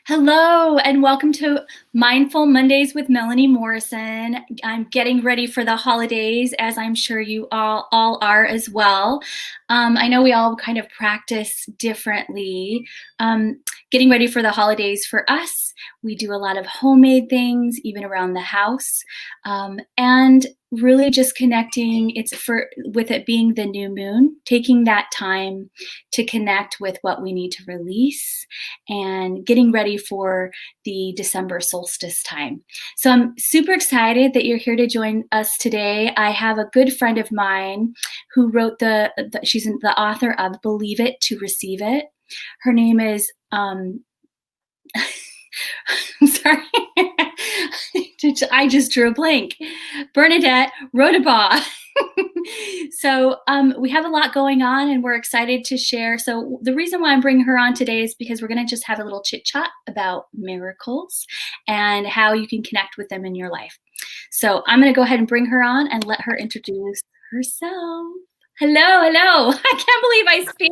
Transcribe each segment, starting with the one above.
Hello, and welcome to Mindful Mondays with Melanie Morrison. I'm getting ready for the holidays, as I'm sure you all are as well. I know we all kind of practice differently. Getting ready for the holidays for us, we do a lot of homemade things, even around the house, and really just connecting. It's for with it being the new moon, taking that time to connect with what we need to release and getting ready for the December solstice time. So I'm super excited that you're here to join us today. I have a good friend of mine who wrote she's the author of Believe It to Receive It. Her name is, I'm sorry, I just drew a blank. Bernadette Rodebaugh. So we have a lot going on and we're excited to share. So the reason why I'm bringing her on today is because we're going to just have a little chit chat about miracles and how you can connect with them in your life. So I'm going to go ahead and bring her on and let her introduce herself. Hello. I can't believe I speak.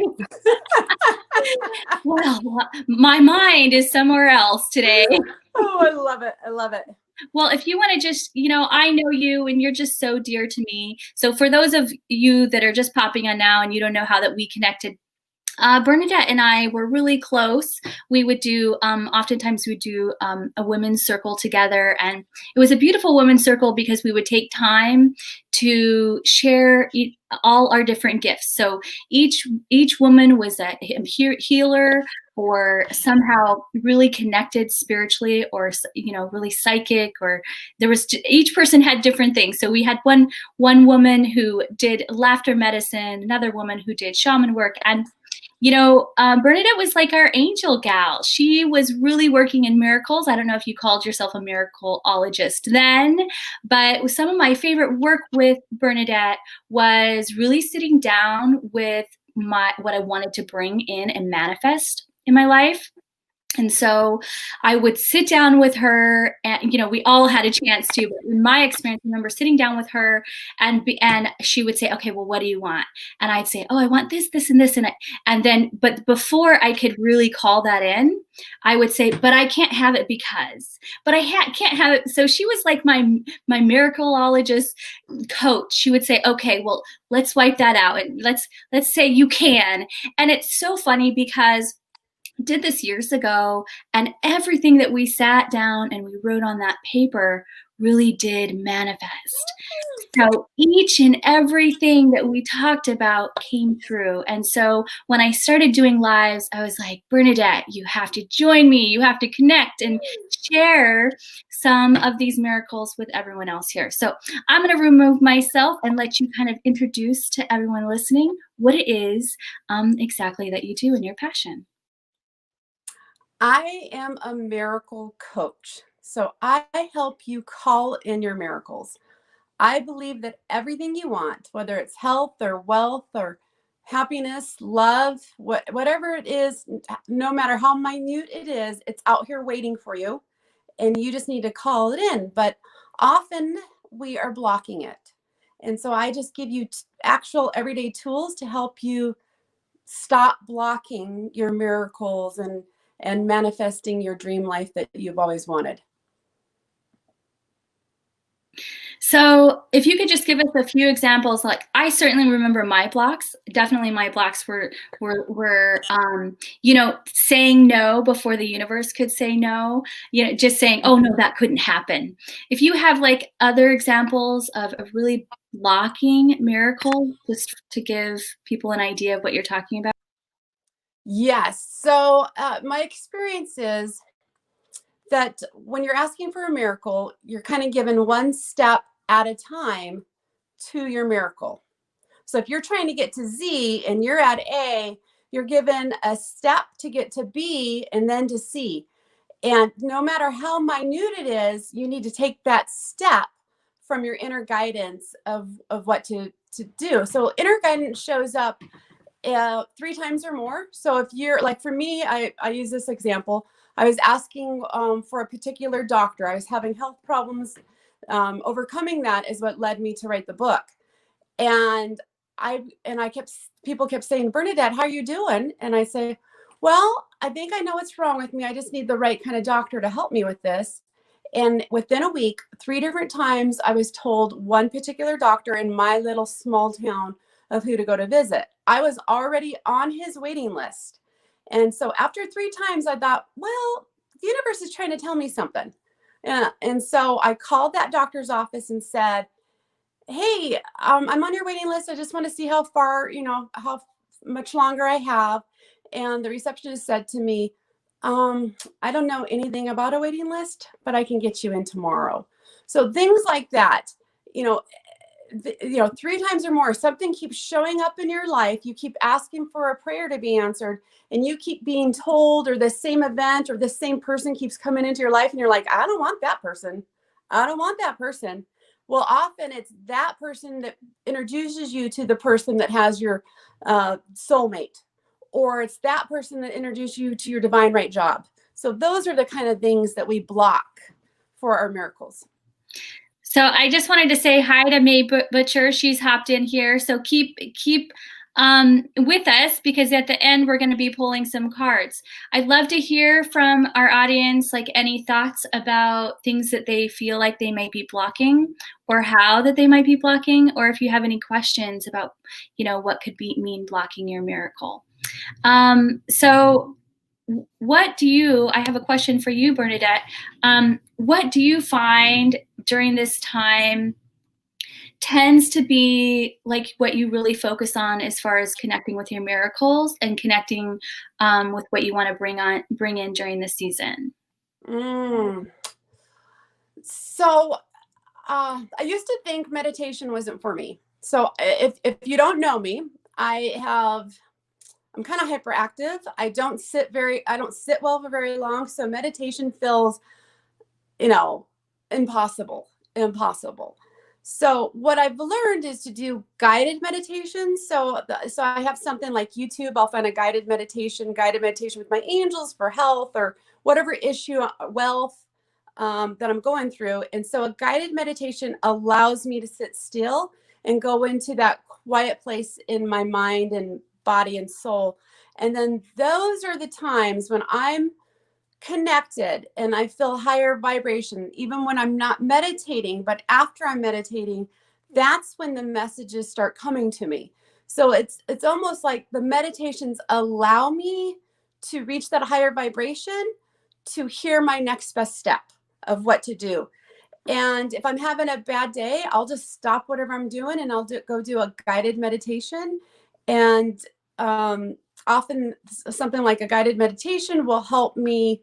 Well, my mind is somewhere else today. Oh, I love it. I love it. Well, if you want to just, I know you and you're just so dear to me. So for those of you that are just popping on now and you don't know how that we connected, Bernadette and I were really close. We would do, oftentimes we would do a women's circle together. And it was a beautiful women's circle because we would take time to share all our different gifts. So each woman was a healer or somehow really connected spiritually or, really psychic, or each person had different things. So we had one woman who did laughter medicine, another woman who did shaman work. And Bernadette was like our angel gal. She was really working in miracles. I don't know if you called yourself a miracleologist then, but some of my favorite work with Bernadette was really sitting down with what I wanted to bring in and manifest in my life. And so I would sit down with her, and we all had a chance to. But in my experience, I remember sitting down with her, and she would say, "Okay, well, what do you want?" And I'd say, "Oh, I want this, this, and this." But before I could really call that in, I would say, "But I can't have it because." But I can't have it. So she was like my miracleologist coach. She would say, "Okay, well, let's wipe that out, and let's say you can." And it's so funny because did this years ago, and everything that we sat down and we wrote on that paper really did manifest. So each and everything that we talked about came through. And so when I started doing lives, I was like, Bernadette, you have to join me. You have to connect and share some of these miracles with everyone else here. So I'm going to remove myself and let you kind of introduce to everyone listening what it is exactly that you do in your passion. I am a miracle coach. So I help you call in your miracles. I believe that everything you want, whether it's health or wealth or happiness, love, whatever it is, no matter how minute it is, it's out here waiting for you. And you just need to call it in. But often we are blocking it. And so I just give you actual everyday tools to help you stop blocking your miracles and manifesting your dream life that you've always wanted. So if you could just give us a few examples, like I certainly remember my blocks. Definitely my blocks were saying no before the universe could say no, just saying, oh no, that couldn't happen. If you have like other examples of really blocking miracles, just to give people an idea of what you're talking about. Yes. So my experience is that when you're asking for a miracle, you're kind of given one step at a time to your miracle. So if you're trying to get to Z and you're at A, you're given a step to get to B and then to C. And no matter how minute it is, you need to take that step from your inner guidance of what to do. So inner guidance shows up 3 times or more. So if you're like, for me, I use this example. I was asking for a particular doctor. I was having health problems. Overcoming that is what led me to write the book. And people kept saying, Bernadette, how are you doing? And I say, Well, I think I know what's wrong with me. I just need the right kind of doctor to help me with this. And within a week, 3 different times, I was told one particular doctor in my little small town of who to go to visit. I was already on his waiting list. And so after 3 times, I thought, well, the universe is trying to tell me something. Yeah. And so I called that doctor's office and said, hey, I'm on your waiting list. I just want to see how far, how much longer I have. And the receptionist said to me, I don't know anything about a waiting list, but I can get you in tomorrow. So things like that, you know, 3 times or more, something keeps showing up in your life. You keep asking for a prayer to be answered, and you keep being told, or the same event or the same person keeps coming into your life, and you're like, I don't want that person. I don't want that person. Well, often it's that person that introduces you to the person that has your soulmate, or it's that person that introduced you to your divine right job. So those are the kind of things that we block for our miracles. So I just wanted to say hi to May Butcher. She's hopped in here. So keep with us, because at the end we're going to be pulling some cards. I'd love to hear from our audience, like any thoughts about things that they feel like they might be blocking, or how that they might be blocking, or if you have any questions about, what could mean blocking your miracle. So I have a question for you, Bernadette. What do you find during this time tends to be like what you really focus on as far as connecting with your miracles and connecting with what you want to bring in during the season? So I used to think meditation wasn't for me. So if you don't know me, I'm kind of hyperactive. I don't sit well for very long. So meditation feels, impossible. So what I've learned is to do guided meditation. So I have something like YouTube. I'll find a guided meditation with my angels for health or whatever issue, wealth, that I'm going through. And so a guided meditation allows me to sit still and go into that quiet place in my mind and body and soul. And then those are the times when I'm connected and I feel higher vibration, even when I'm not meditating. But after I'm meditating, that's when the messages start coming to me. So it's almost like the meditations allow me to reach that higher vibration, to hear my next best step of what to do. And if I'm having a bad day, I'll just stop whatever I'm doing and I'll go do a guided meditation. And often something like a guided meditation will help me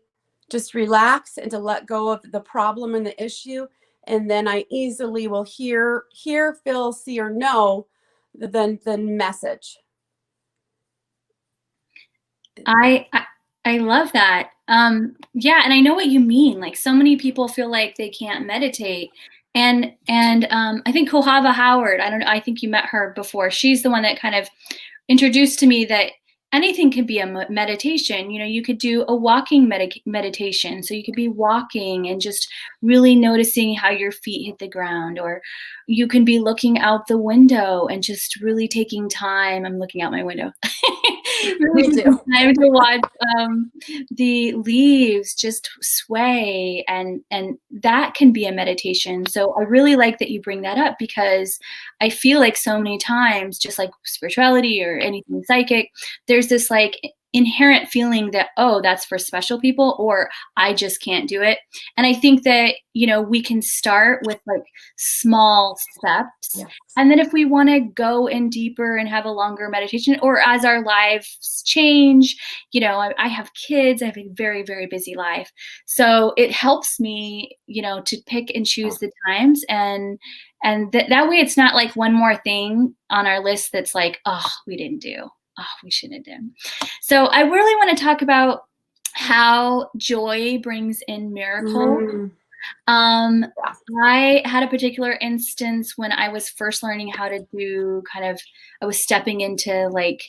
just relax and to let go of the problem and the issue. And then I easily will hear, feel, see, or know the message. I love that. Yeah, and I know what you mean. Like, so many people feel like they can't meditate. And I think Kohava Howard, I don't know, I think you met her before. She's the one that kind of introduced to me that anything can be a meditation. You could do a walking meditation. So you could be walking and just really noticing how your feet hit the ground, or you can be looking out the window and just really taking time. I'm looking out my window. Really taking time to watch the leaves just sway, and that can be a meditation. So I really like that you bring that up, because I feel like so many times, just like spirituality or anything psychic, there's this like inherent feeling that, oh, that's for special people, or I just can't do it. And I think that, we can start with like small steps. Yes. And then if we want to go in deeper and have a longer meditation, or as our lives change, I have kids, I have a very, very busy life. So it helps me, to pick and choose the times, and that way it's not like one more thing on our list that's like, oh, we didn't do. Oh, we shouldn't have done. So I really want to talk about how joy brings in miracles. I had a particular instance when I was first learning how to do I was stepping into like,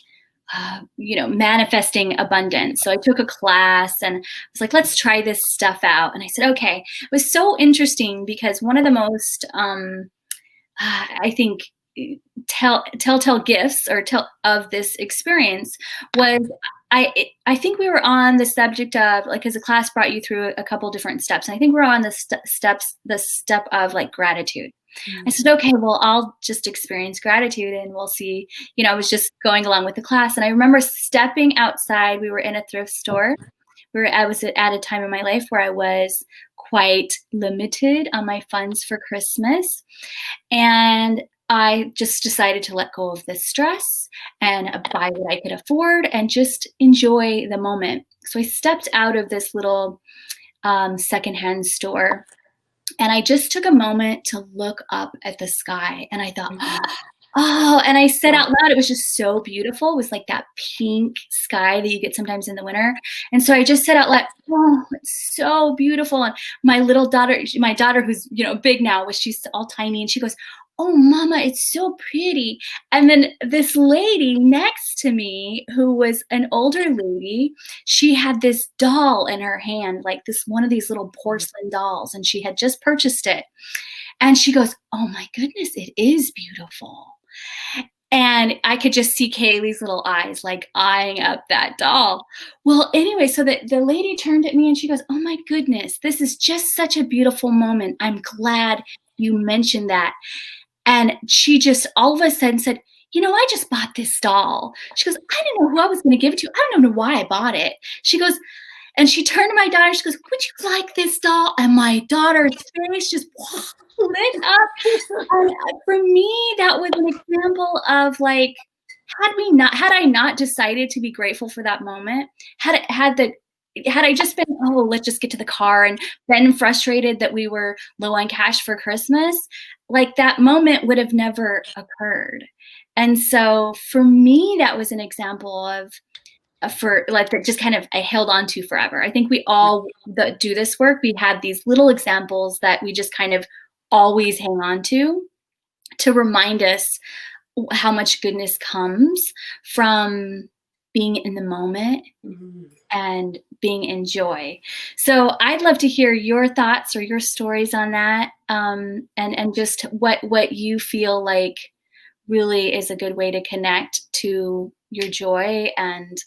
manifesting abundance. So I took a class and I was like, let's try this stuff out. And I said, okay. It was so interesting because one of the most, I think, telltale gifts of this experience was I think we were on the subject of, like, because the class brought you through a couple different steps. And I think we're on the step of like gratitude. I said, Mhm. okay, well, I'll just experience gratitude and we'll see. I was just going along with the class. And I remember stepping outside. We were in a thrift store. I was at a time in my life where I was quite limited on my funds for Christmas. And I just decided to let go of the stress and buy what I could afford and just enjoy the moment. So I stepped out of this little secondhand store and I just took a moment to look up at the sky and I thought, Mhm. oh, and I said Wow. out loud, it was just so beautiful. It was like that pink sky that you get sometimes in the winter. And so I just said out loud, oh, it's so beautiful. And my daughter who's, big now, she's all tiny and she goes, oh, mama, it's so pretty. And then this lady next to me, who was an older lady, she had this doll in her hand, like one of these little porcelain dolls, and she had just purchased it. And she goes, oh my goodness, it is beautiful. And I could just see Kaylee's little eyes, like, eyeing up that doll. Well, anyway, so the lady turned at me and she goes, "Oh my goodness, this is just such a beautiful moment. I'm glad you mentioned that." And she just all of a sudden said, "I just bought this doll." She goes, "I didn't know who I was gonna give it to. I don't know why I bought it." She goes, and she turned to my daughter, she goes, "Would you like this doll?" And my daughter's face just lit up. And, for me, that was an example of, like, had I not decided to be grateful for that moment, had I just been, "Oh, let's just get to the car," and been frustrated that we were low on cash for Christmas, like, that moment would have never occurred. And so, for me, that was an example of for like that just kind of I held on to forever. I think we all that do this work, we have these little examples that we just kind of always hang on to remind us how much goodness comes from being in the moment Mhm. and being in joy. So I'd love to hear your thoughts or your stories on that, and just what you feel like really is a good way to connect to your joy and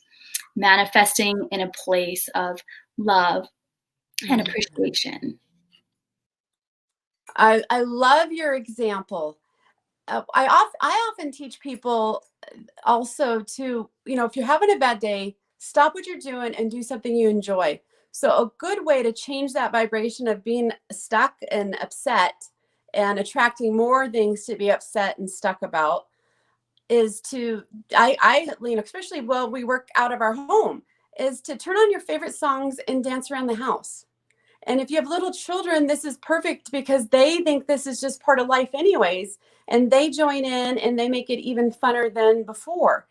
manifesting in a place of love and Mhm. appreciation. I love your example. I often teach people also to, if you're having a bad day, stop what you're doing and do something you enjoy. So a good way to change that vibration of being stuck and upset and attracting more things to be upset and stuck about is to especially while we work out of our home, is to turn on your favorite songs and dance around the house. And if you have little children, this is perfect because they think this is just part of life anyways, and they join in and they make it even funner than before.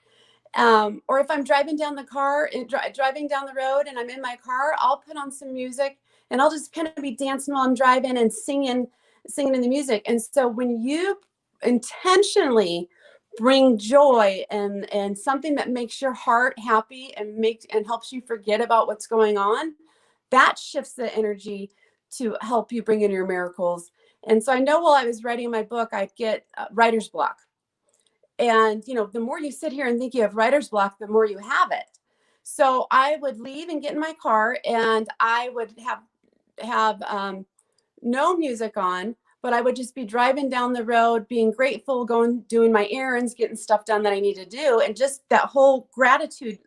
Or if I'm driving down the car, driving down the road, and I'm in my car, I'll put on some music and I'll just kind of be dancing while I'm driving and singing in the music. And so when you intentionally bring joy and something that makes your heart happy and helps you forget about what's going on, that shifts the energy to help you bring in your miracles. And so I know while I was writing my book, I'd get writer's block. And the more you sit here and think you have writer's block, the more you have it. So I would leave and get in my car, and I would have no music on, but I would just be driving down the road, being grateful, going doing my errands, getting stuff done that I need to do, and just that whole gratitude,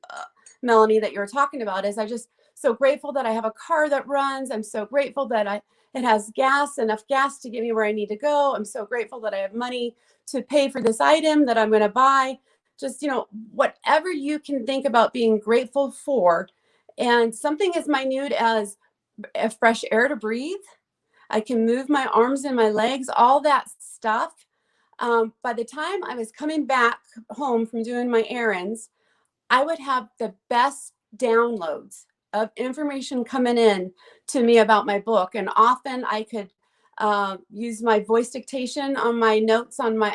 Melanie, that you were talking about, is I just so grateful that I have a car that runs. I'm so grateful that it has enough gas to get me where I need to go. I'm so grateful that I have money to pay for this item that I'm going to buy. Just, whatever you can think about being grateful for. And something as minute as a fresh air to breathe. I can move my arms and my legs, all that stuff. By the time I was coming back home from doing my errands, I would have the best downloads of information coming in to me about my book. And often I could use my voice dictation on my notes on my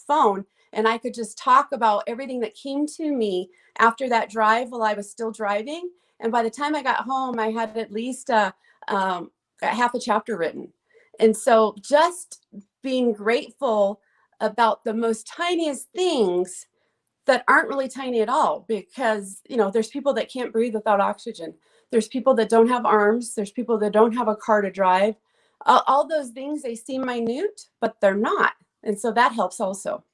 phone, and I could just talk about everything that came to me after that drive while I was still driving. And by the time I got home, I had at least a half a chapter written. And so just being grateful about the most tiniest things that aren't really tiny at all, because, there's people that can't breathe without oxygen. There's people that don't have arms. There's people that don't have a car to drive. All those things, they seem minute, but they're not. And so that helps also.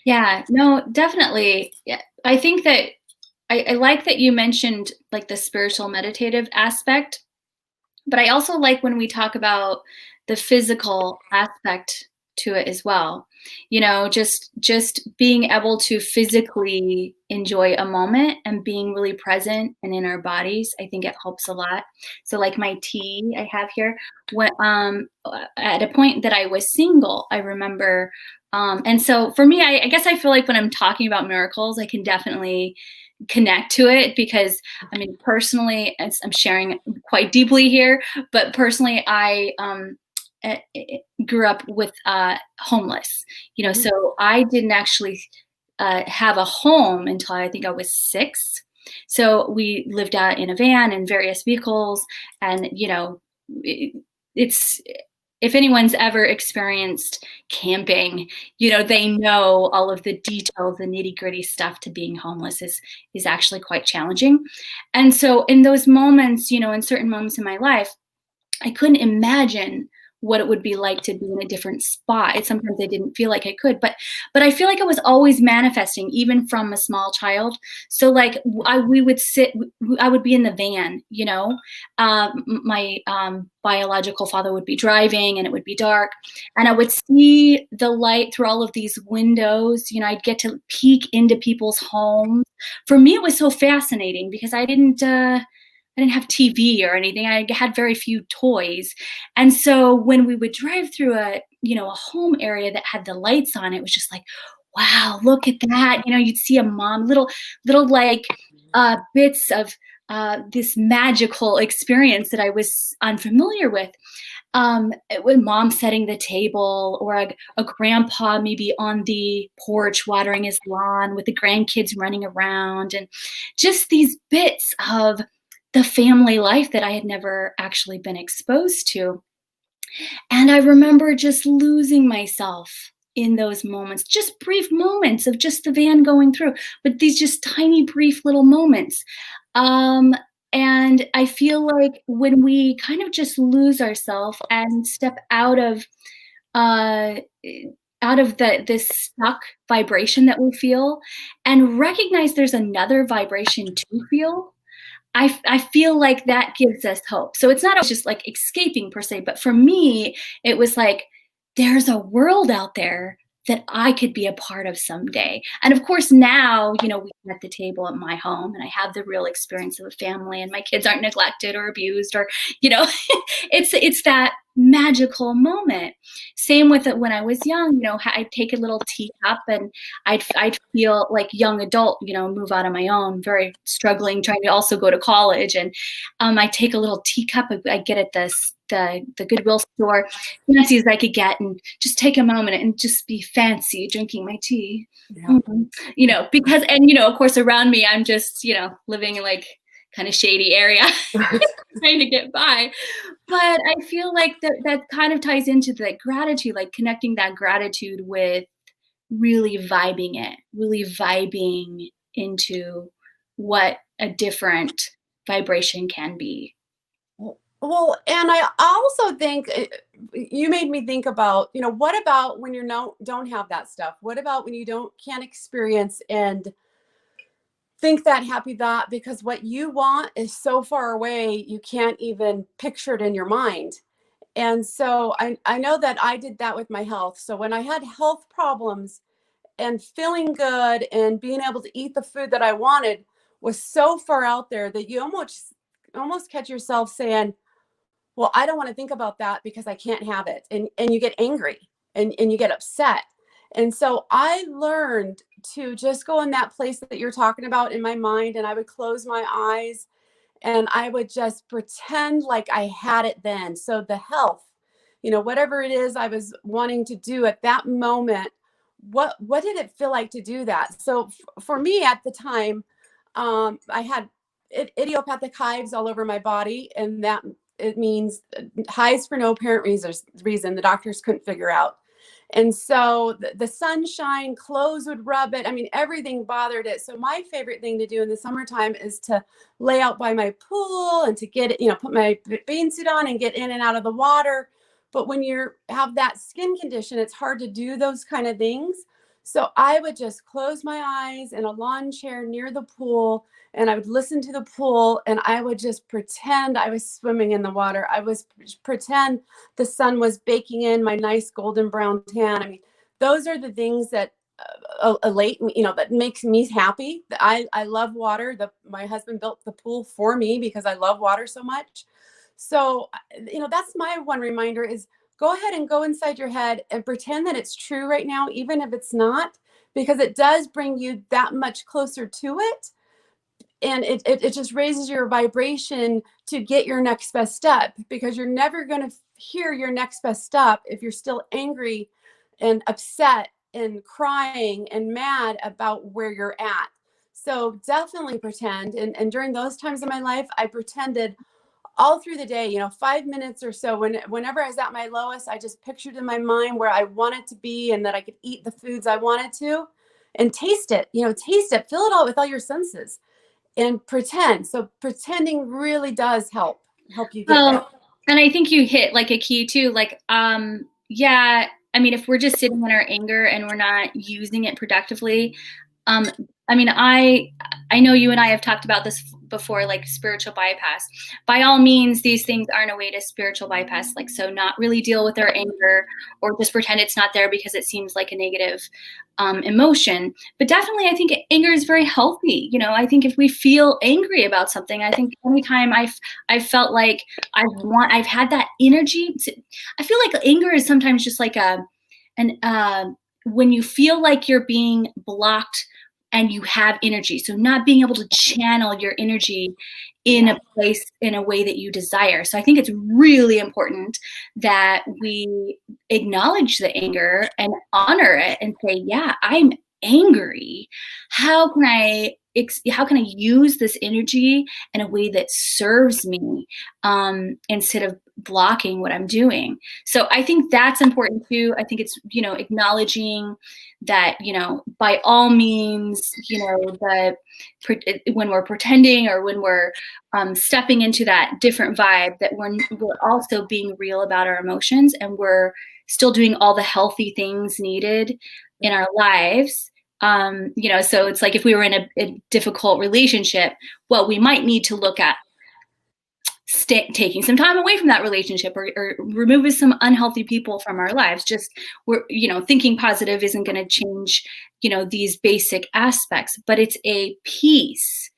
Yeah, no, definitely. Yeah, I think that I like that you mentioned like the spiritual meditative aspect, but I also like when we talk about the physical aspect to it as well. Just being able to physically enjoy a moment and being really present and in our bodies, I think it helps a lot. So like my tea I have here, when at a point that I was single, I remember and so for me, I guess I feel like when I'm talking about miracles, I can definitely connect to it because I mean, personally, I'm sharing quite deeply here, but personally, I grew up with homeless, Mhm. so I didn't actually have a home until I think I was 6. So we lived out in a van in various vehicles, and it, it's if anyone's ever experienced camping, they know all of the details, the nitty-gritty stuff to being homeless is actually quite challenging. And so in those moments, in certain moments in my life, I couldn't imagine what it would be like to be in a different spot. Sometimes I didn't feel like I could, but I feel like I was always manifesting, even from a small child. So like we would I would be in the van, my biological father would be driving, and it would be dark, and I would see the light through all of these windows. I'd get to peek into people's homes. For me, it was so fascinating because I didn't have TV or anything. I had very few toys. And so when we would drive through a home area that had the lights on, it was just like, wow, look at that. You'd see a mom, little like bits of this magical experience that I was unfamiliar with. With mom setting the table, or a grandpa maybe on the porch watering his lawn with the grandkids running around, and just these bits of the family life that I had never actually been exposed to. And I remember just losing myself in those moments, just brief moments of just the van going through, but these just tiny, brief little moments. Um, and I feel like when we kind of just lose ourselves and step uh, out of this stuck vibration that we feel, and recognize there's another vibration to feel, I feel like that gives us hope. So it's not always just like escaping per se, but for me, it was like, there's a world out there that I could be a part of someday. And of course, now, we at the table at my home, and I have the real experience of a family, and my kids aren't neglected or abused, or, it's that magical moment. Same with it when I was young, I'd take a little teacup, and I'd feel like young adult, move out on my own, very struggling, trying to also go to college. And I take a little teacup I get at the Goodwill store, fancy as I could get, and just take a moment and just be fancy drinking my tea. Yeah. Because, and, of course, around me, I'm just, living in like kind of shady area, trying to get by. But I feel like that kind of ties into the gratitude, like connecting that gratitude with really vibing into what a different vibration can be. Well, and I also think you made me think about, what about when you don't have that stuff? What about when you can't experience and think that happy thought, because what you want is so far away, you can't even picture it in your mind. And so I know that I did that with my health. So when I had health problems, and feeling good and being able to eat the food that I wanted was so far out there that you almost catch yourself saying, well, I don't want to think about that because I can't have it. And you get angry, and you get upset. And so I learned to just go in that place that you're talking about in my mind, and I would close my eyes, and I would just pretend like I had it then. So the health, whatever it is I was wanting to do at that moment, what did it feel like to do that? So for me at the time, I had idiopathic hives all over my body, and that it means hives for no apparent reason the doctors couldn't figure out. And so the sunshine, clothes would rub it. I mean, everything bothered it. So my favorite thing to do in the summertime is to lay out by my pool and to get it, put my bathing suit on and get in and out of the water. But when you have that skin condition, it's hard to do those kind of things. So I would just close my eyes in a lawn chair near the pool, and I would listen to the pool, and I would just pretend I was swimming in the water. I was pretend the sun was baking in my nice golden brown tan. I mean, those are the things that elate me, that makes me happy. I love water. My husband built the pool for me because I love water so much. So, that's my one reminder is go ahead and go inside your head and pretend that it's true right now, even if it's not, because it does bring you that much closer to it. And it just raises your vibration to get your next best step, because you're never going to hear your next best step if you're still angry and upset and crying and mad about where you're at. So definitely pretend. And during those times in my life, I pretended all through the day, 5 minutes or so. Whenever I was at my lowest, I just pictured in my mind where I wanted to be and that I could eat the foods I wanted to and taste it, fill it all with all your senses and pretend. So pretending really does help you get there. And I think you hit like a key too. Like, yeah, I mean, if we're just sitting in our anger and we're not using it productively, I mean, I know you and I have talked about this before, like spiritual bypass. By all means, these things aren't a way to spiritual bypass, like, so not really deal with our anger or just pretend it's not there because it seems like a negative emotion. But definitely, I think anger is very healthy. I think if we feel angry about something, I think anytime I've felt like I've had that energy. I feel like anger is sometimes just like when you feel like you're being blocked and you have energy. So not being able to channel your energy in a place, in a way that you desire. So I think it's really important that we acknowledge the anger and honor it and say, yeah, I'm angry. How can I use this energy in a way that serves me, instead of blocking what I'm doing? So I think that's important too. I think it's, acknowledging that, by all means, when we're pretending or when we're stepping into that different vibe, that we're also being real about our emotions, and we're still doing all the healthy things needed in our lives. So it's like if we were in a difficult relationship, well, we might need to look at taking some time away from that relationship, or removing some unhealthy people from our lives. Just thinking positive isn't going to change, these basic aspects, but it's a piece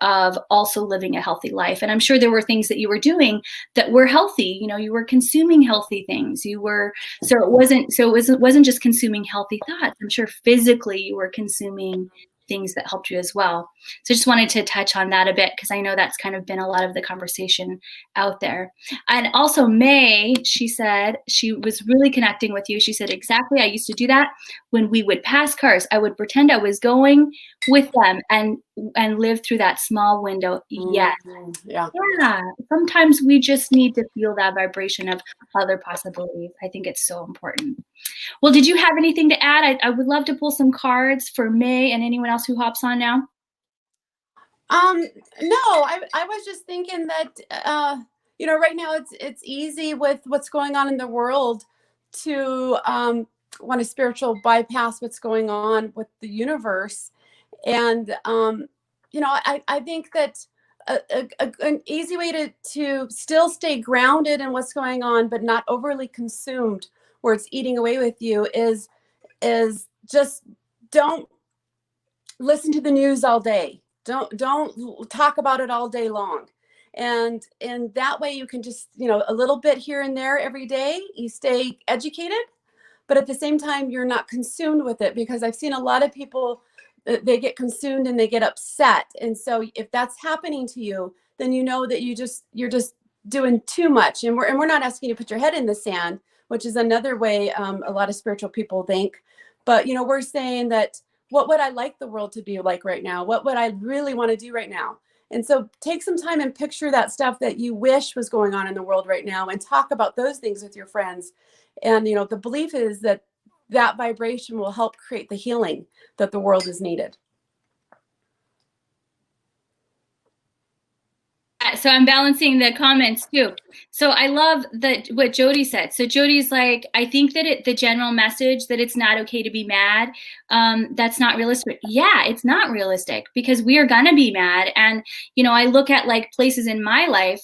of also living a healthy life. And I'm sure there were things that you were doing that were healthy. You were consuming healthy things. It wasn't just consuming healthy thoughts. I'm sure physically you were consuming things that helped you as well. So I just wanted to touch on that a bit, because I know that's kind of been a lot of the conversation out there. And also May, she said she was really connecting with you. She said, exactly, I used to do that when we would pass cars. I would pretend I was going with them and live through that small window. Yes. Yeah. Sometimes we just need to feel that vibration of other possibilities. I think it's so important. Well, did you have anything to add? I would love to pull some cards for May and anyone else who hops on now. No, I was just thinking that, right now it's easy with what's going on in the world to want a spiritual bypass what's going on with the universe. And, I think that an easy way to still stay grounded in what's going on, but not overly consumed where it's eating away with you, is just don't listen to the news all day. Don't talk about it all day long. And that way you can just, a little bit here and there every day, you stay educated, but at the same time, you're not consumed with it, because I've seen a lot of people, they get consumed and they get upset. And so if that's happening to you, then you know that you're just doing too much. And we're not asking you to put your head in the sand, which is another way a lot of spiritual people think. But, we're saying that, what would I like the world to be like right now? What would I really want to do right now? And so take some time and picture that stuff that you wish was going on in the world right now, and talk about those things with your friends. And, the belief is that that vibration will help create the healing that the world is needed. So I'm balancing the comments too. So I love what Jody said. So Jody's like, I think that the general message that it's not okay to be mad, that's not realistic. Yeah, it's not realistic, because we are gonna be mad. And I look at like places in my life.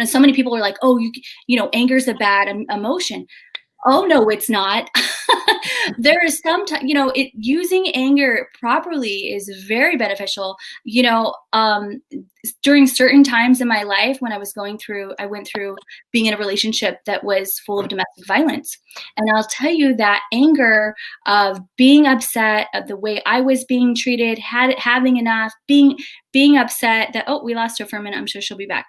So many people are like, oh, anger is a bad emotion. Oh, no, it's not. There is using anger properly is very beneficial. During certain times in my life when I went through being in a relationship that was full of domestic violence. And I'll tell you that anger of being upset of the way I was being treated, having enough, being upset that, oh, we lost her for a minute. I'm sure she'll be back.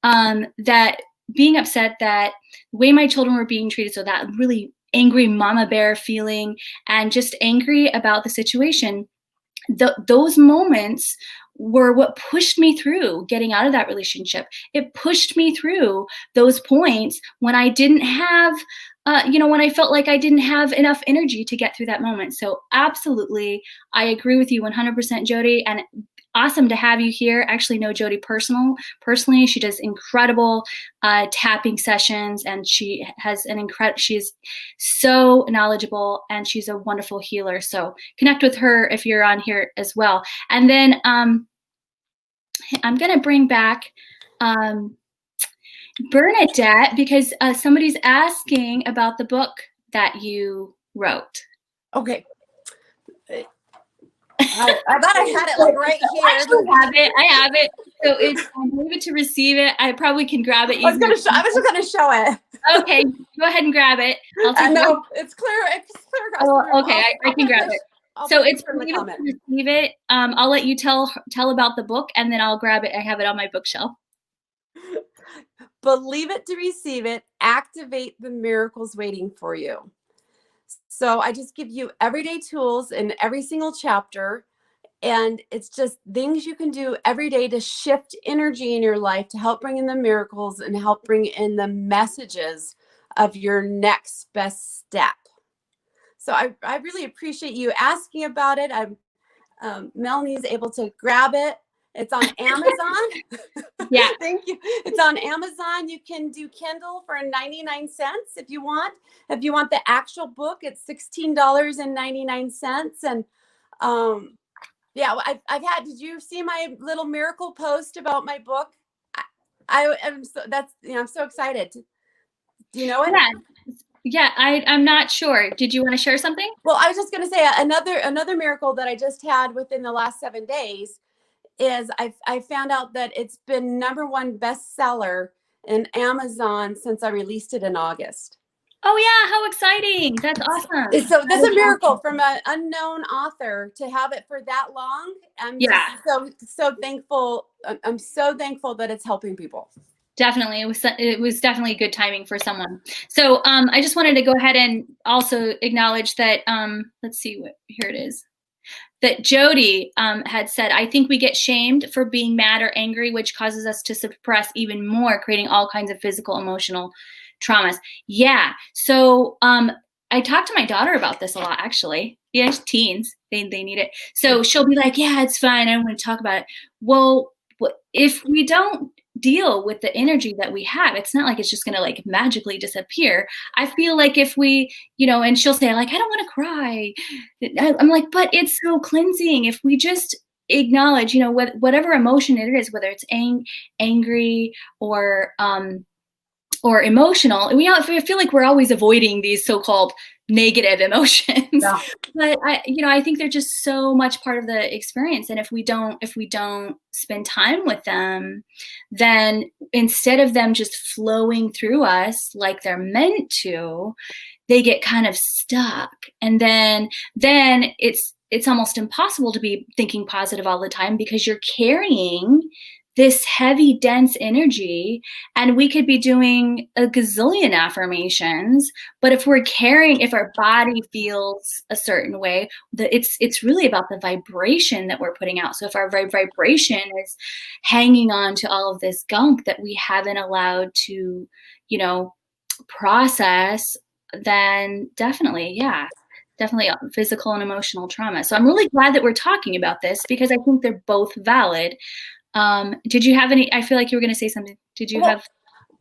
That being upset that the way my children were being treated, so that really angry mama bear feeling, and just angry about the situation, those moments were what pushed me through getting out of that relationship. It pushed me through those points when I didn't have, when I felt like I didn't have enough energy to get through that moment. So absolutely, I agree with you 100%, Jody. And awesome to have you here. I actually know Jody personally. She does incredible tapping sessions, and she has she's so knowledgeable, and she's a wonderful healer. So connect with her if you're on here as well. And then I'm going to bring back Bernadette, because somebody's asking about the book that you wrote. Okay. I thought I had it like right here. I have it. So Leave It to Receive It. I probably can grab it. I was just going to show it. Okay, go ahead and grab it. No, it's clear. It's clear. Okay, I can grab it. So it's Leave It to Receive It. I'll let you tell about the book, and then I'll grab it. I have it on my bookshelf. Believe it to receive it. Activate the miracles waiting for you. So I just give you everyday tools in every single chapter. And it's just things you can do every day to shift energy in your life to help bring in the miracles and help bring in the messages of your next best step. So I really appreciate you asking about it. Melanie's able to grab it. It's on Amazon. Yeah. Thank you. It's on Amazon. You can do Kindle for 99 cents if you want. If you want the actual book, it's $16.99. And yeah, I've had, did you see my little miracle post about my book? I am so, I'm so excited. Do you know it? Yeah, I'm not sure. Did you want to share something? Well, I was just going to say another miracle that I just had within the last 7 days is I found out that it's been #1 bestseller in Amazon since I released it in August. Oh yeah, how exciting. That's awesome. So that's a miracle from an unknown author to have it for that long. I'm so thankful. I'm so thankful that it's helping people. Definitely. It was definitely good timing for someone. So I just wanted to go ahead and also acknowledge that, let's see, here it is. That Jody had said, I think we get shamed for being mad or angry, which causes us to suppress even more, creating all kinds of physical, emotional traumas. Yeah. So I talked to my daughter about this a lot, actually. Yeah, teens, they need it. So she'll be like, yeah, it's fine. I don't want to talk about it. Well, if we don't deal with the energy that we have, it's not like it's just going to like magically disappear. I feel like if we, and she'll say like, I don't want to cry. I'm like, but it's so cleansing. If we just acknowledge, whatever emotion it is, whether it's angry or emotional, I feel like we're always avoiding these so-called negative emotions. Yeah. But I think they're just so much part of the experience. And if we don't spend time with them, then instead of them just flowing through us like they're meant to, they get kind of stuck. And then it's almost impossible to be thinking positive all the time, because you're carrying this heavy, dense energy, and we could be doing a gazillion affirmations, but if our body feels a certain way, it's really about the vibration that we're putting out. So if our vibration is hanging on to all of this gunk that we haven't allowed to, process, then definitely physical and emotional trauma. So I'm really glad that we're talking about this, because I think they're both valid. Did you have any? I feel like you were going to say something. Did you have?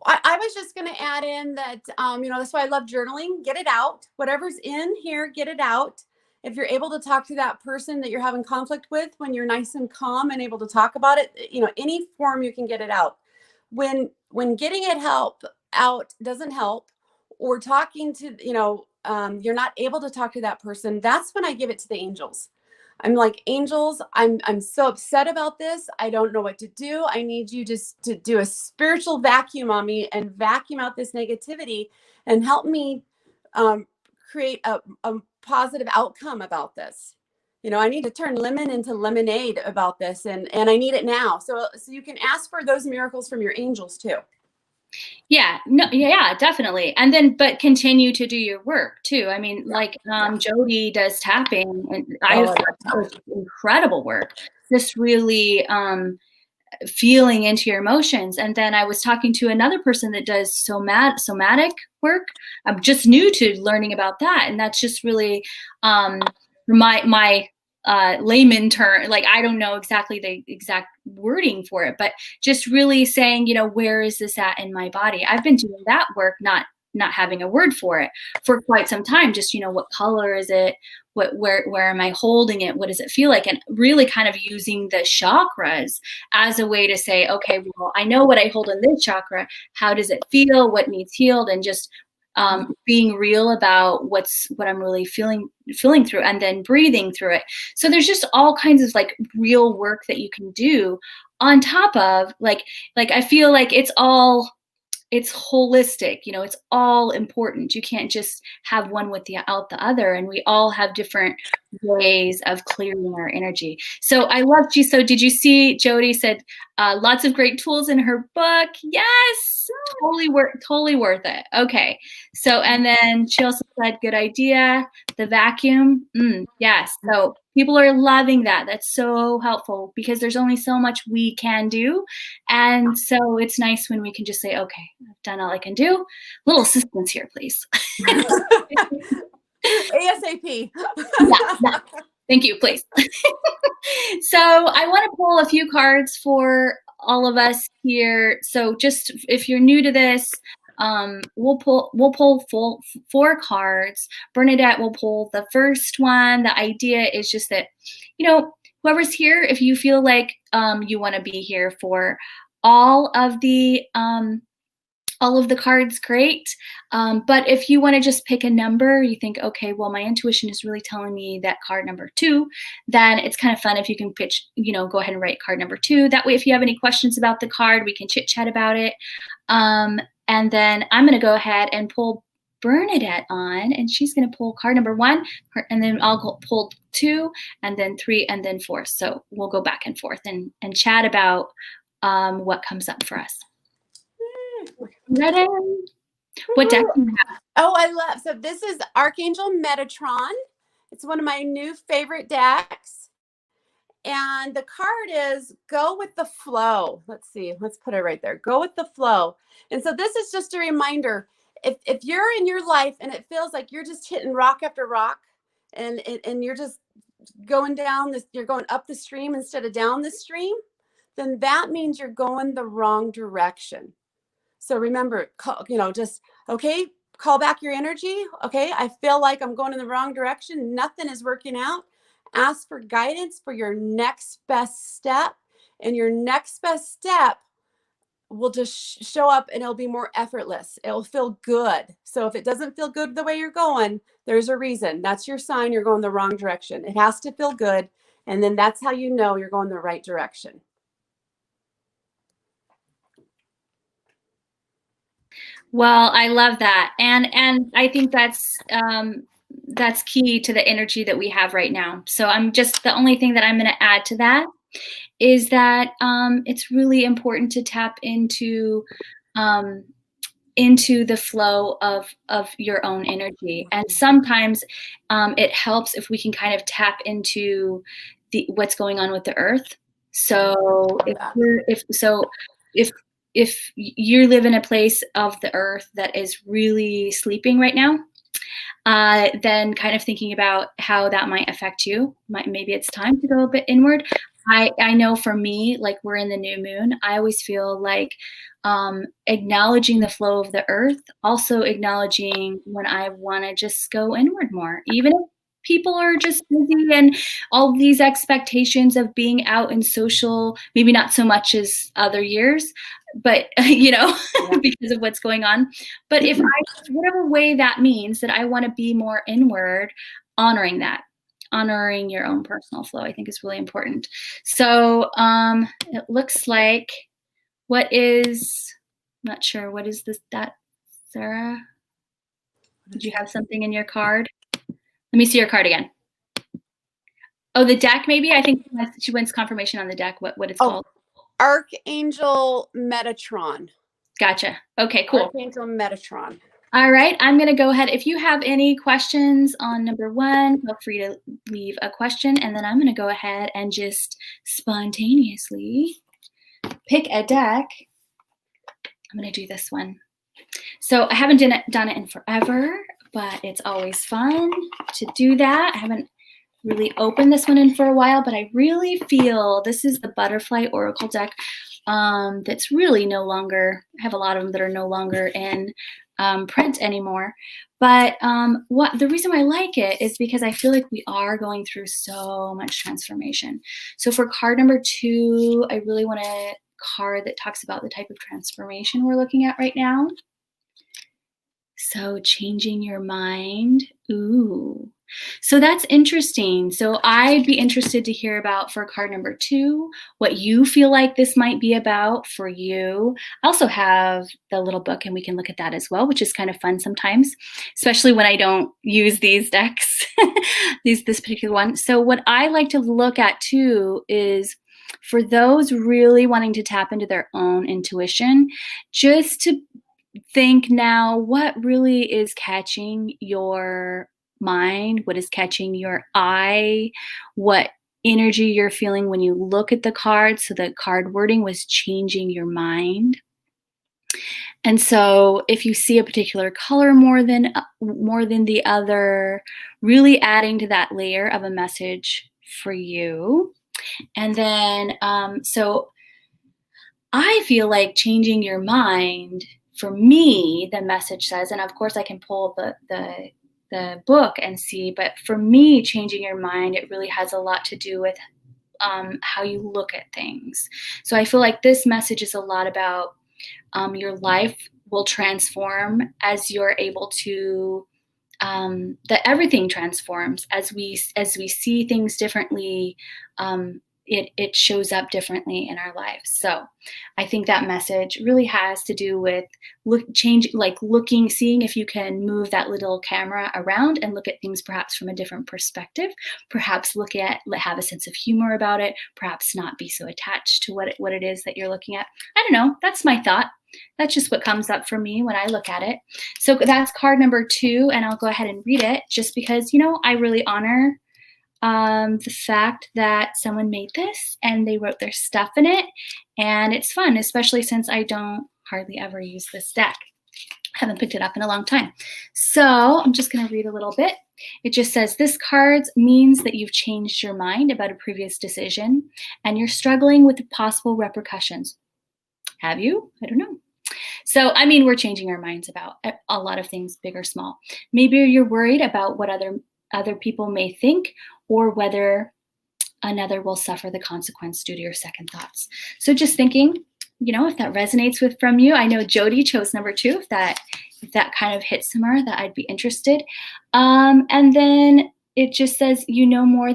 I was just going to add in that, that's why I love journaling. Get it out. Whatever's in here, get it out. If you're able to talk to that person that you're having conflict with, when you're nice and calm and able to talk about it, any form you can get it out. When getting it out doesn't help, or talking to, you're not able to talk to that person, that's when I give it to the angels. I'm like, angels, I'm so upset about this. I don't know what to do. I need you just to do a spiritual vacuum on me and vacuum out this negativity and help me create a positive outcome about this. I need to turn lemon into lemonade about this, and I need it now. So you can ask for those miracles from your angels too. Yeah, no, yeah, definitely. And then, but continue to do your work too. I mean, Jody does tapping, and I incredible work, just really feeling into your emotions. And then I was talking to another person that does somatic work. I'm just new to learning about that. And that's just really my layman term, like I don't know exactly the exact wording for it, but just really saying, where is this at in my body? I've been doing that work, not having a word for it for quite some time. Just, what color is it? Where am I holding it? What does it feel like? And really kind of using the chakras as a way to say, okay, well, I know what I hold in this chakra. How does it feel? What needs healed? And just being real about what I'm really feeling through, and then breathing through it. So there's just all kinds of like real work that you can do on top of like I feel like it's holistic, it's all important. You can't just have one without the other. And we all have different ways of clearing our energy. So I loved you. So did you see Jody said lots of great tools in her book? Yes, totally worth it. Okay. So, and then she also said, good idea. The vacuum. Yes. So people are loving that. That's so helpful, because there's only so much we can do. And so it's nice when we can just say, okay, I've done all I can do. Little assistance here, please. ASAP. Yeah. Thank you, please. So I want to pull a few cards for all of us here. So just if you're new to this, we'll pull 4 cards. Bernadette will pull the first one. The idea is just that, whoever's here, if you feel like you want to be here for all of the cards, great. But if you want to just pick a number, you think, okay, well, my intuition is really telling me that card number 2, then it's kind of fun if you can go ahead and write card number 2. That way, if you have any questions about the card, we can chit chat about it. And then I'm going to go ahead and pull Bernadette on, and she's going to pull card number 1, and then I'll pull 2, and then 3, and then 4. So we'll go back and forth and chat about what comes up for us. Ready? What deck do you have? Oh, I love. So this is Archangel Metatron. It's one of my new favorite decks. And the card is go with the flow. Let's see. Let's put it right there. Go with the flow. And so this is just a reminder. If you're in your life and it feels like you're just hitting rock after rock, and you're just going down this, you're going up the stream instead of down the stream, then that means you're going the wrong direction. So remember, just, okay, call back your energy. Okay, I feel like I'm going in the wrong direction. Nothing is working out. Ask for guidance for your next best step. And your next best step will just show up, and it'll be more effortless. It'll feel good. So if it doesn't feel good the way you're going, there's a reason. That's your sign you're going the wrong direction. It has to feel good. And then that's how you know you're going the right direction. Well, I love that. And I think that's key to the energy that we have right now. So the only thing that I'm going to add to that is that it's really important to tap um, into the flow of your own energy. And sometimes it helps if we can kind of tap into what's going on with the earth. So if if you live in a place of the earth that is really sleeping right now, then kind of thinking about how that might affect you. Maybe it's time to go a bit inward. I know for me, like we're in the new moon, I always feel like acknowledging the flow of the earth, also acknowledging when I want to just go inward more, even if people are just busy and all these expectations of being out in social, maybe not so much as other years, but Yeah. because of what's going on. But if whatever way that means that I want to be more inward, honoring that, honoring your own personal flow, I think is really important. So it looks like I'm not sure, what is that, Sarah? Did you have something in your card? Let me see your card again. Oh, the deck, maybe? I think she wants confirmation on the deck, what it's called. Archangel Metatron. Gotcha. Okay, cool. Archangel Metatron. All right, I'm going to go ahead. If you have any questions on number 1, feel free to leave a question, and then I'm going to go ahead and just spontaneously pick a deck. I'm going to do this one. So I haven't done it in forever, but it's always fun to do that. I haven't really opened this one in for a while, but I really feel this is the Butterfly Oracle deck that's really no longer, I have a lot of them that are no longer in print anymore. But the reason I like it is because I feel like we are going through so much transformation. So for card number 2, I really want a card that talks about the type of transformation we're looking at right now. So changing your mind. Ooh. So that's interesting. So I'd be interested to hear about, for card number 2, what you feel like this might be about for you. I also have the little book, and we can look at that as well, which is kind of fun sometimes, especially when I don't use these decks, this particular one. So what I like to look at too is for those really wanting to tap into their own intuition, just to think now, what really is catching your mind, what is catching your eye, what energy you're feeling when you look at the card. So the card wording was changing your mind. And so if you see a particular color more than the other, really adding to that layer of a message for you. And then so I feel like changing your mind, for me, the message says, and of course I can pull the book and see, but for me, changing your mind, it really has a lot to do with how you look at things. So I feel like this message is a lot about your life will transform as you're able to, that everything transforms as we see things differently. It shows up differently in our lives. So I think that message really has to do with seeing if you can move that little camera around and look at things perhaps from a different perspective, perhaps have a sense of humor about it, perhaps not be so attached to what it is that you're looking at. I don't know. That's my thought. That's just what comes up for me when I look at it. So that's card number 2, and I'll go ahead and read it just because, I really honor the fact that someone made this and they wrote their stuff in it, and it's fun, especially since I don't hardly ever use this deck. I haven't picked it up in a long time. So I'm just going to read a little bit. It just says, this card means that you've changed your mind about a previous decision and you're struggling with the possible repercussions. Have you? I don't know. So, we're changing our minds about a lot of things, big or small. Maybe you're worried about what other people may think, or whether another will suffer the consequence due to your second thoughts. So just thinking, if that resonates from you. I know Jody chose number 2. If that kind of hits somewhere, that I'd be interested. And then it just says, you know more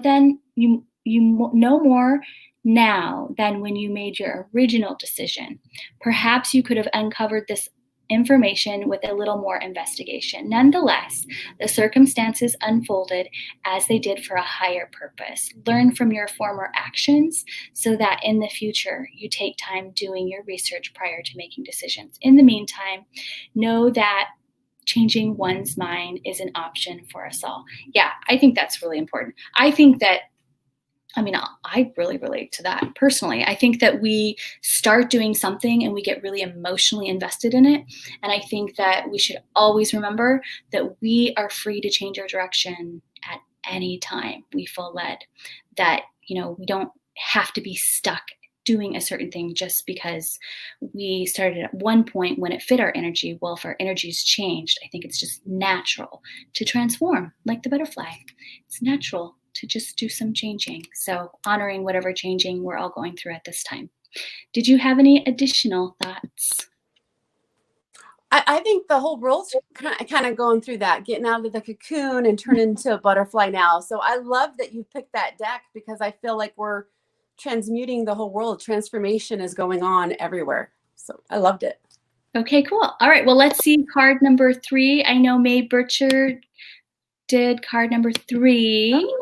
now than when you made your original decision. Perhaps you could have uncovered this information with a little more investigation. Nonetheless, the circumstances unfolded as they did for a higher purpose. Learn from your former actions so that in the future you take time doing your research prior to making decisions. In the meantime, know that changing one's mind is an option for us all. Yeah, I think that's really important. I think that I really relate to that personally. I think that we start doing something and we get really emotionally invested in it. And I think that we should always remember that we are free to change our direction at any time we feel led. That, we don't have to be stuck doing a certain thing just because we started at one point when it fit our energy. Well, if our energy's changed, I think it's just natural to transform like the butterfly. It's natural to just do some changing. So honoring whatever changing we're all going through at this time. Did you have any additional thoughts? I think the whole world's kind of going through that, getting out of the cocoon and turning into a butterfly now. So I love that you picked that deck because I feel like we're transmuting the whole world. Transformation is going on everywhere. So I loved it. Okay, cool. All right, well, let's see card number 3. I know May Bircher did card number 3. Oh.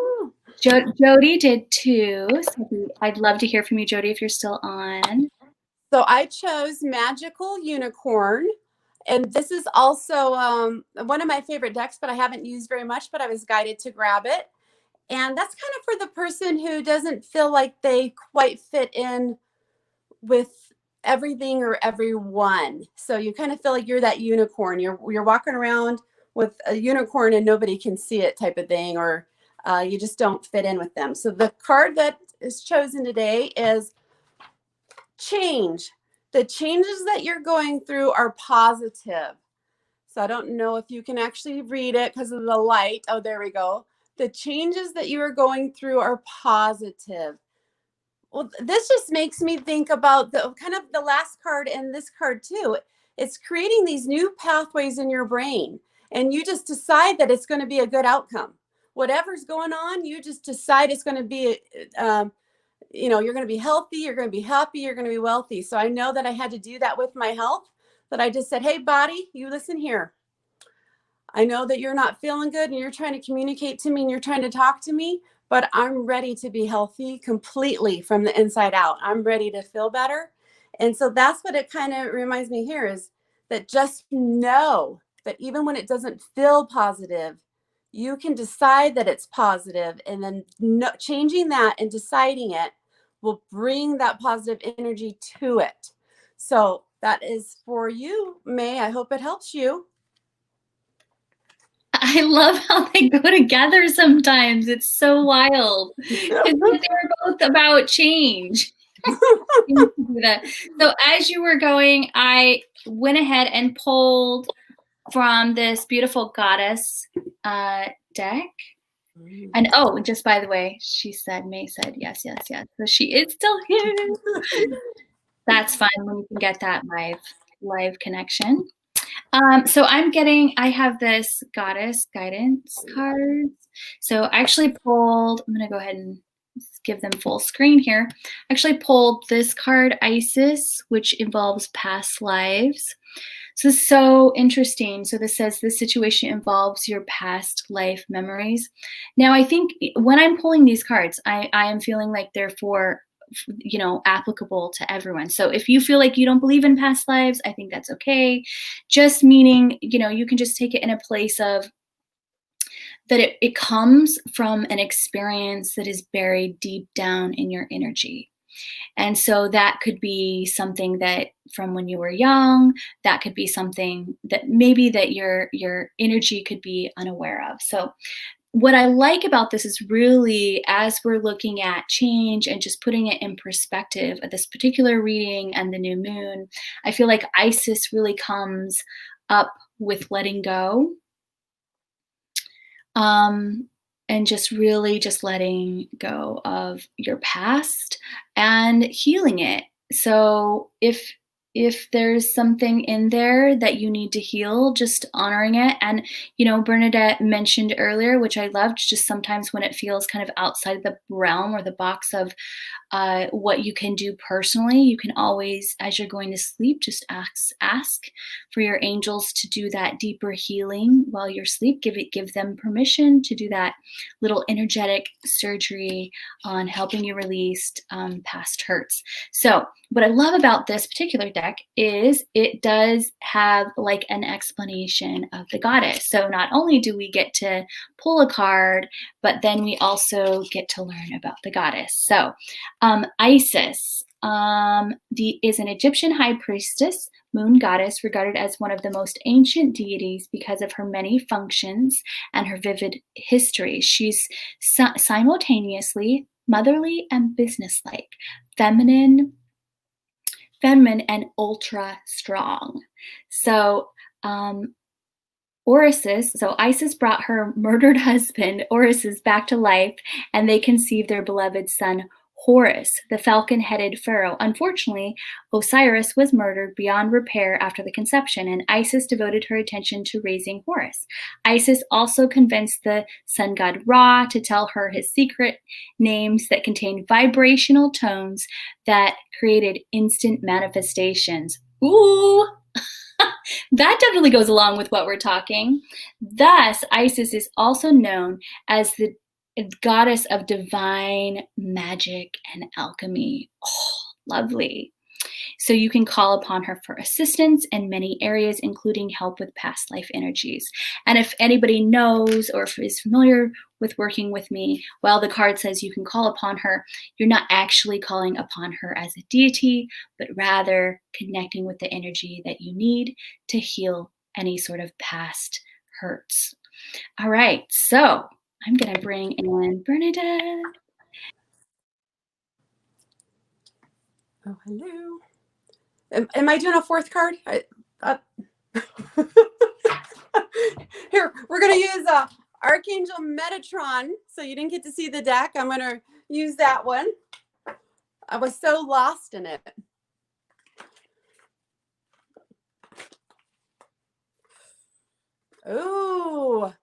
Jody did 2. So I'd love to hear from you, Jody, if you're still on. So I chose Magical Unicorn. And this is also one of my favorite decks, but I haven't used very much, but I was guided to grab it. And that's kind of for the person who doesn't feel like they quite fit in with everything or everyone. So you kind of feel like you're that unicorn. You're walking around with a unicorn and nobody can see it type of thing, or you just don't fit in with them. So the card that is chosen today is Change. The changes that you're going through are positive. So I don't know if you can actually read it because of the light. Oh, there we go. The changes that you are going through are positive. Well, this just makes me think about the kind of the last card and this card too. It's creating these new pathways in your brain, and you just decide that it's going to be a good outcome. Whatever's going on, you just decide it's going to be you're going to be healthy, you're going to be happy, you're going to be wealthy. So I know that I had to do that with my health, that I just said, hey, body, you listen here. I know that you're not feeling good and you're trying to communicate to me and you're trying to talk to me, but I'm ready to be healthy completely from the inside out. I'm ready to feel better. And so that's what it kind of reminds me here is that just know that even when it doesn't feel positive, you can decide that it's positive, and then changing that and deciding it will bring that positive energy to it. So that is for you, May. I hope it helps you. I love how they go together sometimes. It's so wild. They're both about change. So as you were going, I went ahead and pulled from this beautiful goddess deck. And just by the way, May said, yes. So she is still here. That's fun when you can get that live connection. So I have this goddess guidance cards. So I actually pulled, I'm going to go ahead and give them full screen here. I actually pulled this card, Isis, which involves past lives. So this is so interesting. So this says this situation involves your past life memories. Now, I think when I'm pulling these cards, I am feeling like they're for applicable to everyone. So if you feel like you don't believe in past lives, I think that's okay. Just meaning, you can just take it in a place of that it comes from an experience that is buried deep down in your energy. And so that could be something that from when you were young, that could be something that maybe that your energy could be unaware of. So what I like about this is really, as we're looking at change and just putting it in perspective of this particular reading and the new moon, I feel like Isis really comes up with letting go. And just really just letting go of your past and healing it. So if there's something in there that you need to heal, just honoring it. And, Bernadette mentioned earlier, which I loved, just sometimes when it feels kind of outside the realm or the box of what you can do personally. You can always, as you're going to sleep, just ask for your angels to do that deeper healing while you're asleep. Give them permission to do that little energetic surgery on helping you release past hurts. So what I love about this particular deck is it does have like an explanation of the goddess. So not only do we get to pull a card, but then we also get to learn about the goddess. So Isis is an Egyptian high priestess, moon goddess, regarded as one of the most ancient deities because of her many functions and her vivid history. She's simultaneously motherly and businesslike, feminine and ultra strong. So Isis brought her murdered husband, Orus, back to life, and they conceived their beloved son, Horus, the falcon-headed pharaoh. Unfortunately, Osiris was murdered beyond repair after the conception, and Isis devoted her attention to raising Horus. Isis also convinced the sun god Ra to tell her his secret names that contained vibrational tones that created instant manifestations. Ooh! That definitely goes along with what we're talking. Thus, Isis is also known as the goddess of divine magic and alchemy. Oh, lovely. So you can call upon her for assistance in many areas, including help with past life energies. And if anybody knows or is familiar with working with me, well, the card says you can call upon her. You're not actually calling upon her as a deity, but rather connecting with the energy that you need to heal any sort of past hurts. All right, so I'm going to bring in Bernadette. Oh, hello. Am I doing a fourth card? Here, we're going to use Archangel Metatron. So you didn't get to see the deck. I'm going to use that one. I was so lost in it. Oh,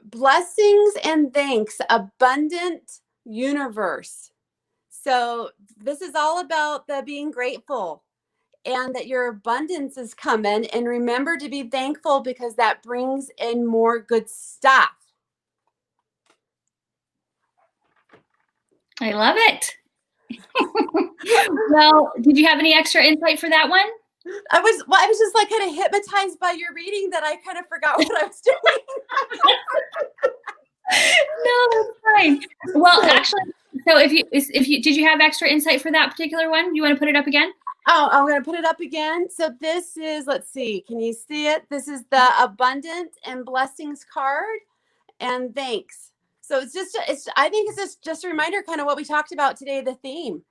blessings and thanks, abundant universe. So this is all about the being grateful and that your abundance is coming. And remember to be thankful because that brings in more good stuff. I love it. Well, did you have any extra insight for that one? I was just like kind of hypnotized by your reading that I kind of forgot what I was doing. No, that's fine. Well, actually, so if you did you have extra insight for that particular one? You want to put it up again? Oh, I'm going to put it up again. So this is, let's see, can you see it? This is the abundant and blessings card and thanks. So I think it's just a reminder kind of what we talked about today, the theme.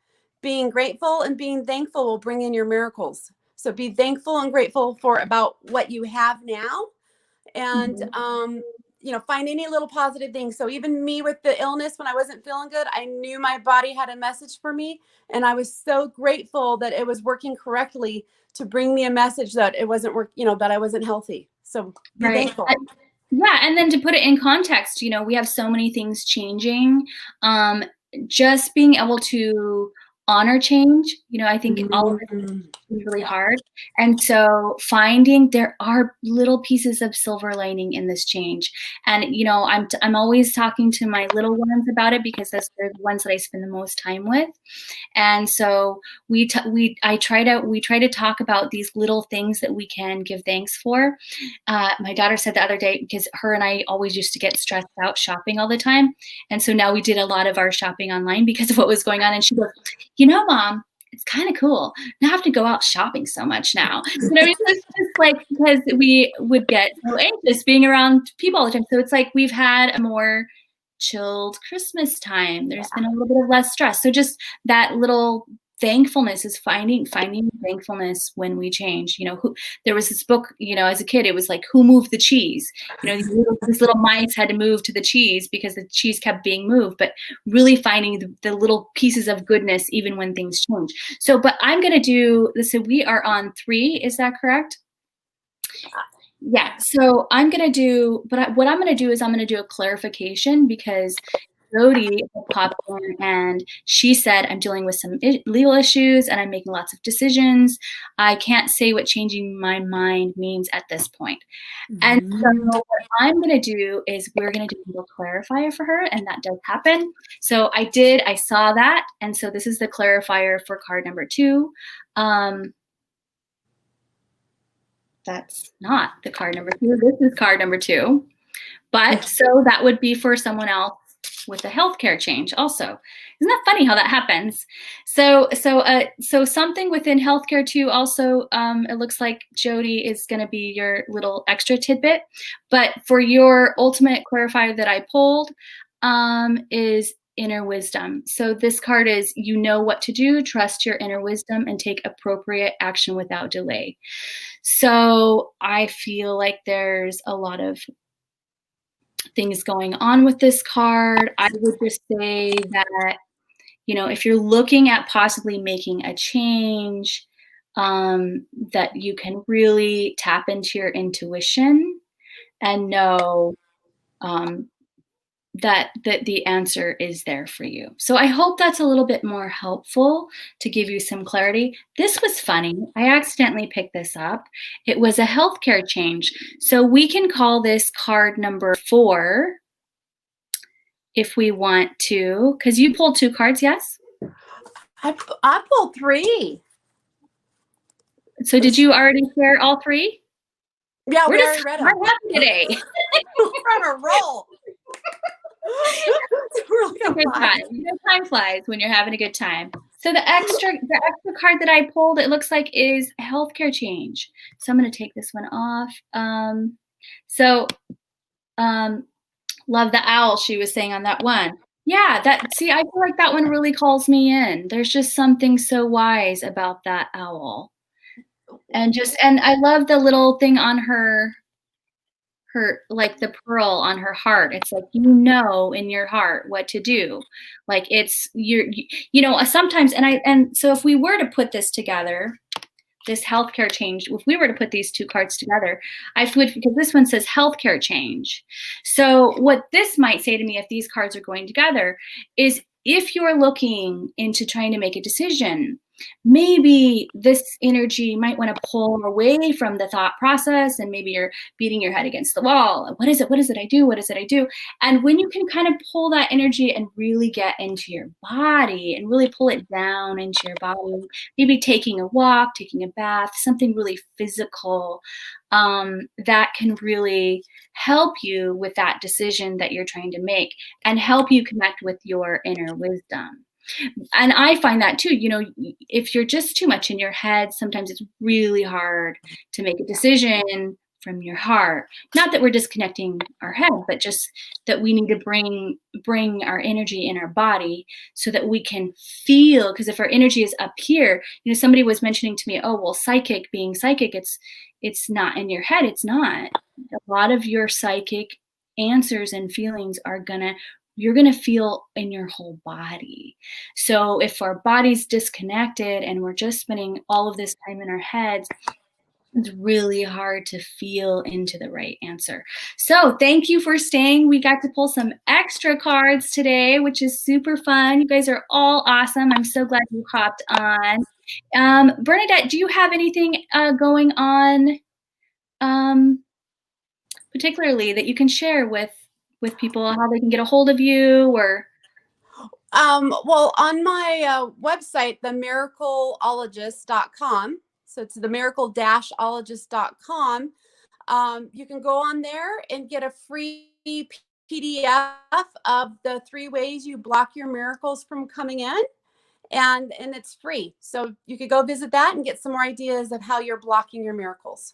Being grateful and being thankful will bring in your miracles. So be thankful and grateful for about what you have now. And, find any little positive things. So even me with the illness, when I wasn't feeling good, I knew my body had a message for me. And I was so grateful that it was working correctly to bring me a message that it wasn't that I wasn't healthy. So be thankful. Yeah. And then to put it in context, we have so many things changing. Just being able to honor change, I think all of it is really hard. And so finding there are little pieces of silver lining in this change. And, I'm always talking to my little ones about it because they're the ones that I spend the most time with. And so we try to talk about these little things that we can give thanks for. My daughter said the other day, because her and I always used to get stressed out shopping all the time. And so now we did a lot of our shopping online because of what was going on. And she goes, Mom, it's kind of cool. Not have to go out shopping so much now. It's just like because we would get so anxious being around people all the time. So it's like we've had a more chilled Christmas time. There's been a little bit of less stress. So just that little thankfulness is finding thankfulness when we change. There was this book, as a kid, it was like, who moved the cheese? These little mice had to move to the cheese because the cheese kept being moved, but really finding the little pieces of goodness even when things change. So, but I'm going to do this. So we are on 3. Is that correct? Yeah. So I'm going to do, what I'm going to do is I'm going to do a clarification because Jody popped in and she said, I'm dealing with some legal issues and I'm making lots of decisions. I can't say what changing my mind means at this point. And so what I'm going to do is we're going to do a little clarifier for her, and that does happen. So I saw that. And so this is the clarifier for card number 2. That's not the card number 2. This is card number 2. But so that would be for someone else with a healthcare change also. Isn't that funny how that happens? So something within healthcare too also, it looks like Jody is going to be your little extra tidbit. But for your ultimate clarifier that I pulled is inner wisdom. So this card is, you know what to do, trust your inner wisdom, and take appropriate action without delay. So I feel like there's a lot of things going on with this card. I would just say that, if you're looking at possibly making a change, that you can really tap into your intuition and know that the answer is there for you. So I hope that's a little bit more helpful to give you some clarity. This was funny. I accidentally picked this up. It was a healthcare change. So we can call this card number 4 if we want to, because you pulled 2 cards, yes? I pulled 3. So did you already share all 3? Yeah, We're we just already read them. today. We're on a roll. Time flies when you're having a good time. So the extra card that I pulled, it looks like is healthcare change. So I'm going to take this one off. Love the owl she was saying on that one. Yeah, I feel like that one really calls me in. There's just something so wise about that owl. And I love the little thing on her like the pearl on her heart. It's like, in your heart what to do. Like it's sometimes, and so if we were to put this together, this healthcare change, if we were to put these 2 cards together, because this one says healthcare change. So what this might say to me, if these cards are going together, is if you're looking into trying to make a decision, maybe this energy might want to pull away from the thought process, and maybe you're beating your head against the wall. What is it? What is it I do? What is it I do? And when you can kind of pull that energy and really get into your body and really pull it down into your body, maybe taking a walk, taking a bath, something really physical, that can really help you with that decision that you're trying to make and help you connect with your inner wisdom. And I find that too, if you're just too much in your head, sometimes it's really hard to make a decision from your heart. Not that we're disconnecting our head, but just that we need to bring our energy in our body so that we can feel, because if our energy is up here, somebody was mentioning to me, oh, well, being psychic, it's not in your head. It's not. A lot of your psychic answers and feelings you're going to feel in your whole body. So if our body's disconnected and we're just spending all of this time in our heads, it's really hard to feel into the right answer. So thank you for staying. We got to pull some extra cards today, which is super fun. You guys are all awesome. I'm so glad you hopped on. Bernadette, do you have anything going on particularly that you can share with people, how they can get a hold of you? Or well, on my website, themiracleologist.com, so it's themiracle-ologist.com, you can go on there and get a free PDF of the 3 ways you block your miracles from coming in, and it's free. So you could go visit that and get some more ideas of how you're blocking your miracles.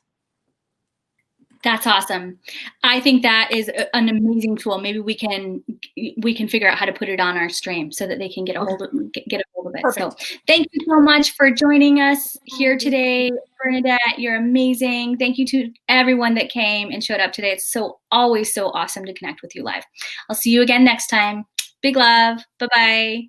That's awesome. I think that is an amazing tool. Maybe we can figure out how to put it on our stream so that they can get a hold of it. Perfect. So thank you so much for joining us here today, Bernadette. You're amazing. Thank you to everyone that came and showed up today. It's always so awesome to connect with you live. I'll see you again next time. Big love. Bye-bye.